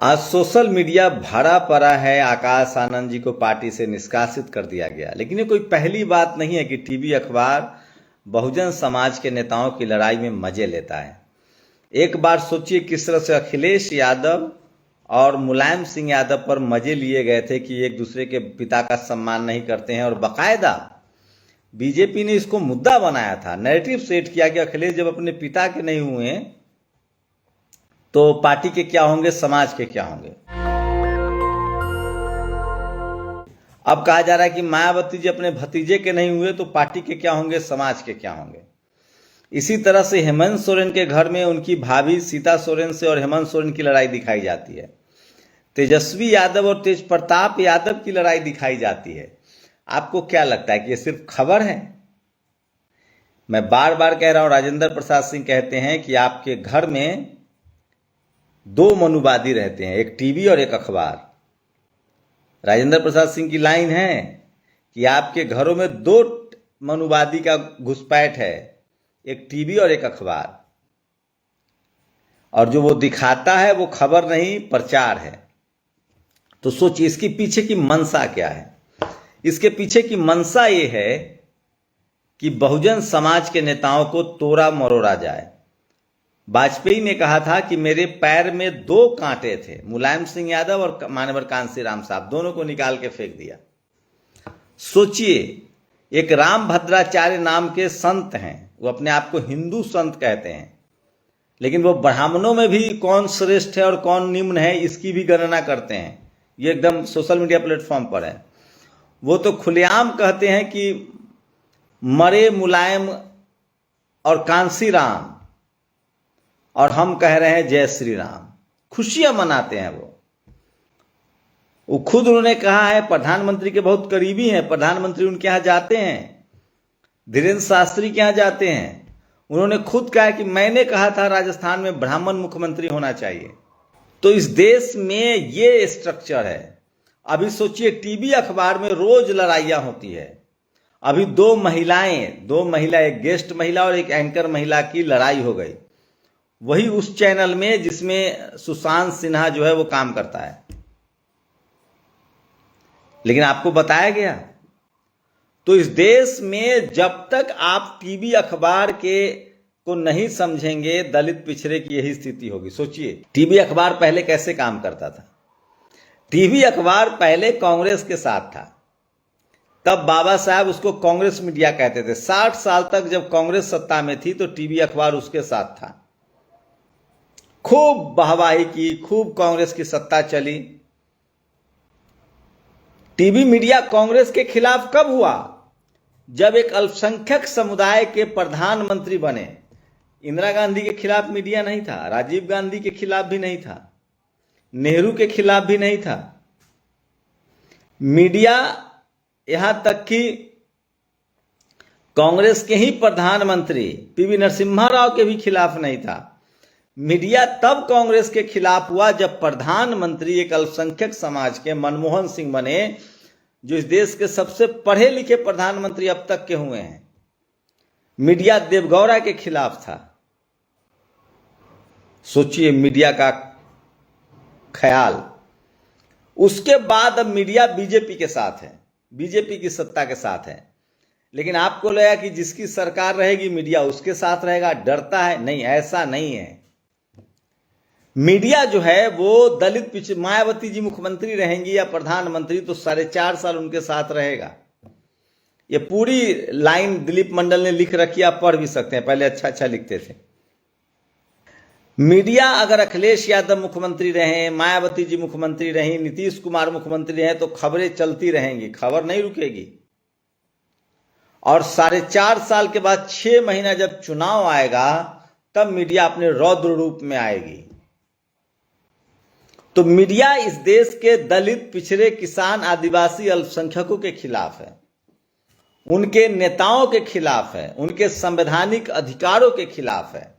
आज social media भरा पड़ा है। आकाश आनंद जी को पार्टी से निष्कासित कर दिया गया, लेकिन ये कोई पहली बात नहीं है कि टीवी अखबार बहुजन समाज के नेताओं की लड़ाई में मजे लेता है। एक बार सोचिए किस तरह से अखिलेश यादव और मुलायम सिंह यादव पर मजे लिए गए थे कि एक दूसरे के पिता का सम्मान नहीं करते हैं, और बाकायदा बीजेपी ने इसको मुद्दा बनाया था, नैरेटिव सेट किया कि अखिलेश जब अपने पिता के नहीं हुए तो पार्टी के क्या होंगे, समाज के क्या होंगे। अब कहा जा रहा है कि मायावती जी अपने भतीजे के नहीं हुए तो पार्टी के क्या होंगे, समाज के क्या होंगे। इसी तरह से हेमंत सोरेन के घर में उनकी भाभी सीता सोरेन से और हेमंत सोरेन की लड़ाई दिखाई जाती है। तेजस्वी यादव और तेज प्रताप यादव की लड़ाई दिखाई जाती है। आपको क्या लगता है कि ये सिर्फ खबर है? मैं बार बार कह रहा हूं, राजेंद्र प्रसाद सिंह कहते हैं कि आपके घर में दो मनुवादी रहते हैं, एक टीवी और एक अखबार। राजेंद्र प्रसाद सिंह की लाइन है कि आपके घरों में दो मनुवादी का घुसपैठ है, एक टीवी और एक अखबार, और जो वो दिखाता है वो खबर नहीं, प्रचार है। तो सोचिए इसके पीछे की मंशा क्या है। इसके पीछे की मंशा ये है कि बहुजन समाज के नेताओं को तोड़ा मरोड़ा जाए। वाजपेयी ने कहा था कि मेरे पैर में दो कांटे थे, मुलायम सिंह यादव और मान्यवर कांशीराम साहब, दोनों को निकाल के फेंक दिया। सोचिए, एक राम भद्राचार्य नाम के संत हैं, वो अपने आप को हिंदू संत कहते हैं, लेकिन वो ब्राह्मणों में भी कौन श्रेष्ठ है और कौन निम्न है इसकी भी गणना करते हैं। ये एकदम सोशल मीडिया प्लेटफॉर्म पर है। वो तो खुलेआम कहते हैं कि मरे मुलायम और कांशीराम, और हम कह रहे हैं जय श्री राम। खुशियां मनाते हैं वो खुद उन्होंने कहा है, प्रधानमंत्री के बहुत करीबी हैं, प्रधानमंत्री उनके यहां जाते हैं, धीरेन्द्र शास्त्री के यहां जाते हैं। उन्होंने खुद कहा है कि मैंने कहा था राजस्थान में ब्राह्मण मुख्यमंत्री होना चाहिए। तो इस देश में ये स्ट्रक्चर है। अभी सोचिए, टीवी अखबार में रोज लड़ाइयां होती है। अभी दो महिला, एक गेस्ट महिला और एक एंकर महिला की लड़ाई हो गई, वही उस चैनल में जिसमें सुशांत सिन्हा जो है वो काम करता है। लेकिन आपको बताया गया। तो इस देश में जब तक आप टीवी अखबार को नहीं समझेंगे, दलित पिछड़े की यही स्थिति होगी। सोचिए, टीवी अखबार पहले कैसे काम करता था। टीवी अखबार पहले कांग्रेस के साथ था, तब बाबा साहब उसको कांग्रेस मीडिया कहते थे। 60 साल तक जब कांग्रेस सत्ता में थी तो टीवी अखबार उसके साथ था। खूब वाहवाही की, खूब कांग्रेस की सत्ता चली। टीवी मीडिया कांग्रेस के खिलाफ कब हुआ? जब एक अल्पसंख्यक समुदाय के प्रधानमंत्री बने। इंदिरा गांधी के खिलाफ मीडिया नहीं था, राजीव गांधी के खिलाफ भी नहीं था, नेहरू के खिलाफ भी नहीं था। मीडिया यहां तक कि कांग्रेस के ही प्रधानमंत्री पीवी नरसिम्हा राव के भी खिलाफ नहीं था। मीडिया तब कांग्रेस के खिलाफ हुआ जब प्रधानमंत्री एक अल्पसंख्यक समाज के मनमोहन सिंह बने, जो इस देश के सबसे पढ़े लिखे प्रधानमंत्री अब तक के हुए हैं। मीडिया देवगौड़ा के खिलाफ था। सोचिए मीडिया का ख्याल। उसके बाद अब मीडिया बीजेपी के साथ है, बीजेपी की सत्ता के साथ है। लेकिन आपको लगा कि जिसकी सरकार रहेगी मीडिया उसके साथ रहेगा, डरता है। नहीं, ऐसा नहीं है। मीडिया जो है वो दलित मायावती जी मुख्यमंत्री रहेंगी या प्रधानमंत्री तो 4.5 साल उनके साथ रहेगा। ये पूरी लाइन दिलीप मंडल ने लिख रखी, आप पढ़ भी सकते हैं, पहले अच्छा अच्छा लिखते थे। मीडिया अगर अखिलेश यादव मुख्यमंत्री रहे, मायावती जी मुख्यमंत्री रही, नीतीश कुमार मुख्यमंत्री रहे तो खबरें चलती रहेंगी, खबर नहीं रुकेगी। और 4.5 साल के बाद 6 महीना जब चुनाव आएगा तब मीडिया अपने रौद्र रूप में आएगी। तो मीडिया इस देश के दलित, पिछड़े, किसान, आदिवासी, अल्पसंख्यकों के खिलाफ है, उनके नेताओं के खिलाफ है, उनके संवैधानिक अधिकारों के खिलाफ है।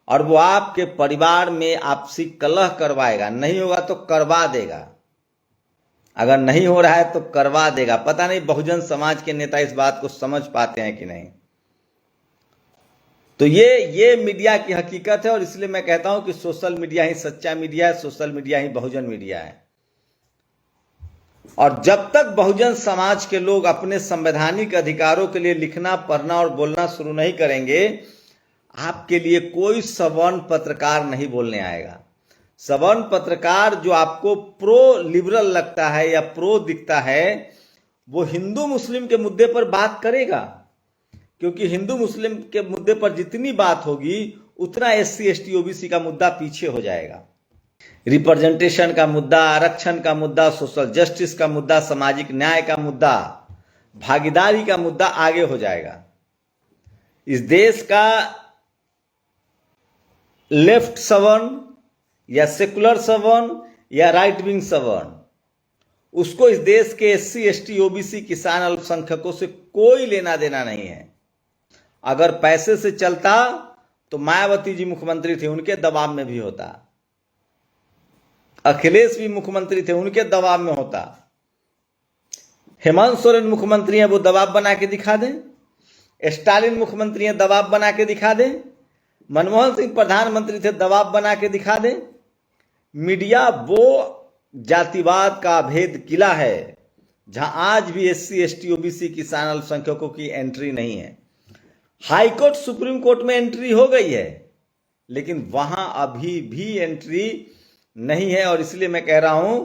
और वो आपके परिवार में आपसी कलह करवाएगा। नहीं होगा तो करवा देगा, अगर नहीं हो रहा है तो करवा देगा। पता नहीं बहुजन समाज के नेता इस बात को समझ पाते हैं कि नहीं। तो ये मीडिया की हकीकत है, और इसलिए मैं कहता हूं कि सोशल मीडिया ही सच्चा मीडिया है, सोशल मीडिया ही बहुजन मीडिया है। और जब तक बहुजन समाज के लोग अपने संवैधानिक अधिकारों के लिए लिखना, पढ़ना और बोलना शुरू नहीं करेंगे, आपके लिए कोई सवर्ण पत्रकार नहीं बोलने आएगा। सवर्ण पत्रकार जो आपको प्रो लिबरल लगता है या प्रो दिखता है, वो हिंदू मुस्लिम के मुद्दे पर बात करेगा, क्योंकि हिंदू मुस्लिम के मुद्दे पर जितनी बात होगी उतना SC ST OBC का मुद्दा पीछे हो जाएगा। रिप्रेजेंटेशन का मुद्दा, आरक्षण का मुद्दा, सोशल जस्टिस का मुद्दा, सामाजिक न्याय का मुद्दा, भागीदारी का मुद्दा आगे हो जाएगा। इस देश का लेफ्ट सवर्ण या सेकुलर सवर्ण या राइट विंग सवर्ण, उसको इस देश के SC ST OBC किसान अल्पसंख्यकों से कोई लेना देना नहीं है। अगर पैसे से चलता तो मायावती जी मुख्यमंत्री थे, उनके दबाव में भी होता। अखिलेश भी मुख्यमंत्री थे, उनके दबाव में होता। हेमंत सोरेन मुख्यमंत्री हैं, वो दबाव बना के दिखा दें। स्टालिन मुख्यमंत्री हैं, दबाव बना के दिखा दें। मनमोहन सिंह प्रधानमंत्री थे, दबाव बना के दिखा दें। मीडिया वो जातिवाद का अभेद किला है जहां आज भी SC ST OBC किसान अल्पसंख्यकों की एंट्री नहीं है। हाई कोर्ट, सुप्रीम कोर्ट में एंट्री हो गई है, लेकिन वहां अभी भी एंट्री नहीं है। और इसलिए मैं कह रहा हूं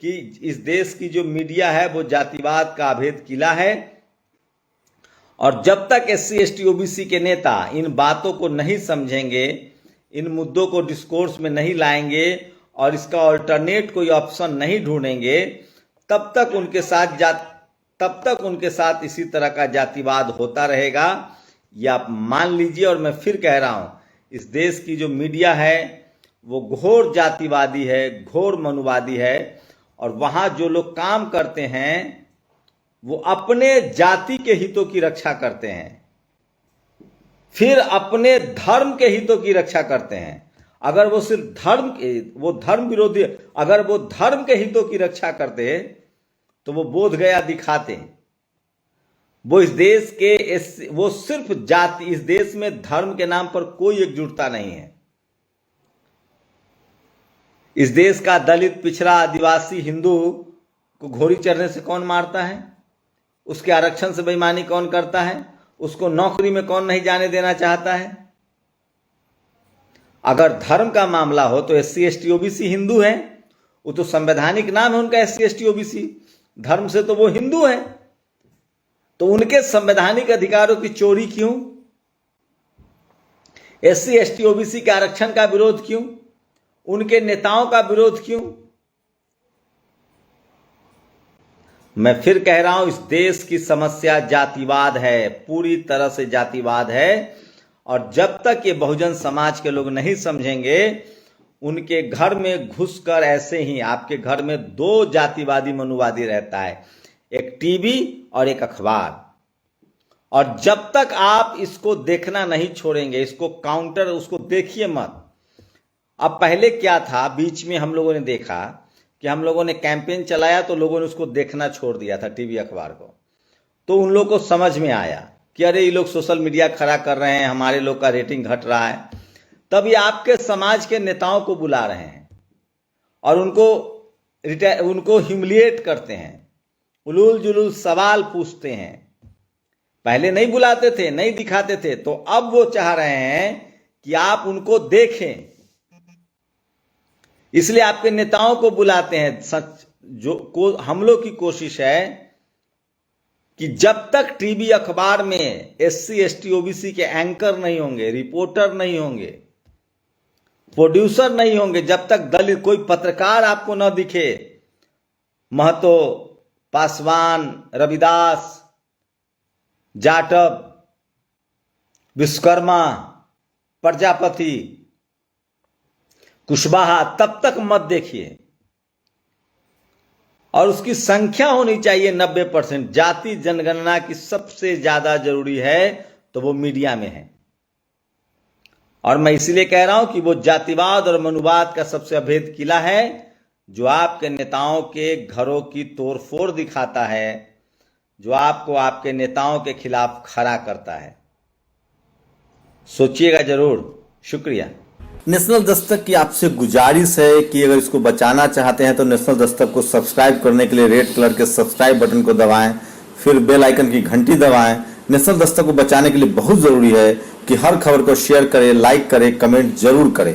कि इस देश की जो मीडिया है वो जातिवाद का अभेद किला है, और जब तक SC ST OBC के नेता इन बातों को नहीं समझेंगे, इन मुद्दों को डिस्कोर्स में नहीं लाएंगे और इसका ऑल्टरनेट कोई ऑप्शन नहीं ढूंढेंगे, तब तक उनके साथ इसी तरह का जातिवाद होता रहेगा। ये आप मान लीजिए। और मैं फिर कह रहा हूं, इस देश की जो मीडिया है वो घोर जातिवादी है, घोर मनुवादी है, और वहां जो लोग काम करते हैं वो अपने जाति के हितों की रक्षा करते हैं, फिर अपने धर्म के हितों की रक्षा करते हैं। अगर वो सिर्फ धर्म विरोधी, अगर वो धर्म के हितों की रक्षा करते तो वो बोध गया दिखाते। वो इस देश के वो सिर्फ जाति, इस देश में धर्म के नाम पर कोई एकजुटता नहीं है। इस देश का दलित, पिछड़ा, आदिवासी, हिंदू को घोड़ी चढ़ने से कौन मारता है? उसके आरक्षण से बेईमानी कौन करता है? उसको नौकरी में कौन नहीं जाने देना चाहता है? अगर धर्म का मामला हो तो SC ST OBC हिंदू है, वो तो संवैधानिक नाम है उनका SC ST OBC, धर्म से तो वो हिंदू है। तो उनके संवैधानिक अधिकारों की चोरी क्यों? SC ST OBC के आरक्षण का विरोध क्यों? उनके नेताओं का विरोध क्यों? मैं फिर कह रहा हूं, इस देश की समस्या जातिवाद है, पूरी तरह से जातिवाद है। और जब तक ये बहुजन समाज के लोग नहीं समझेंगे, उनके घर में घुसकर ऐसे ही आपके घर में दो जातिवादी मनुवादी रहता है, एक टीवी और एक अखबार। और जब तक आप इसको देखना नहीं छोड़ेंगे, इसको काउंटर, उसको देखिए मत। अब पहले क्या था, बीच में हम लोगों ने देखा कि हम लोगों ने कैंपेन चलाया तो लोगों ने उसको देखना छोड़ दिया था, टीवी अखबार को। तो उन लोगों को समझ में आया कि अरे ये लोग सोशल मीडिया खड़ा कर रहे हैं, हमारे लोग का रेटिंग घट रहा है। तब ये आपके समाज के नेताओं को बुला रहे हैं और उनको ह्यूमिलिएट करते हैं, उलूल जुलूल सवाल पूछते हैं। पहले नहीं बुलाते थे, नहीं दिखाते थे, तो अब वो चाह रहे हैं कि आप उनको देखें, इसलिए आपके नेताओं को बुलाते हैं। हम लोग की कोशिश है कि जब तक टीवी अखबार में SC ST OBC के एंकर नहीं होंगे, रिपोर्टर नहीं होंगे, प्रोड्यूसर नहीं होंगे, जब तक दलित कोई पत्रकार आपको न दिखे, महतो, पासवान, रविदास, जाटव, विश्वकर्मा, प्रजापति, कुशवाहा, तब तक मत देखिए। और उसकी संख्या होनी चाहिए 90%। जाति जनगणना की सबसे ज्यादा जरूरी है तो वो मीडिया में है। और मैं इसलिए कह रहा हूं कि वो जातिवाद और मनुवाद का सबसे अभेद किला है, जो आपके नेताओं के घरों की तोड़फोड़ दिखाता है, जो आपको आपके नेताओं के खिलाफ खड़ा करता है। सोचिएगा जरूर। शुक्रिया। नेशनल दस्तक की आपसे गुजारिश है कि अगर इसको बचाना चाहते हैं तो नेशनल दस्तक को सब्सक्राइब करने के लिए रेड कलर के सब्सक्राइब बटन को दबाएं, फिर बेल आइकन की घंटी दबाएं। नेशनल दस्तक को बचाने के लिए बहुत जरूरी है कि हर खबर को शेयर करें, लाइक करें, कमेंट जरूर करें।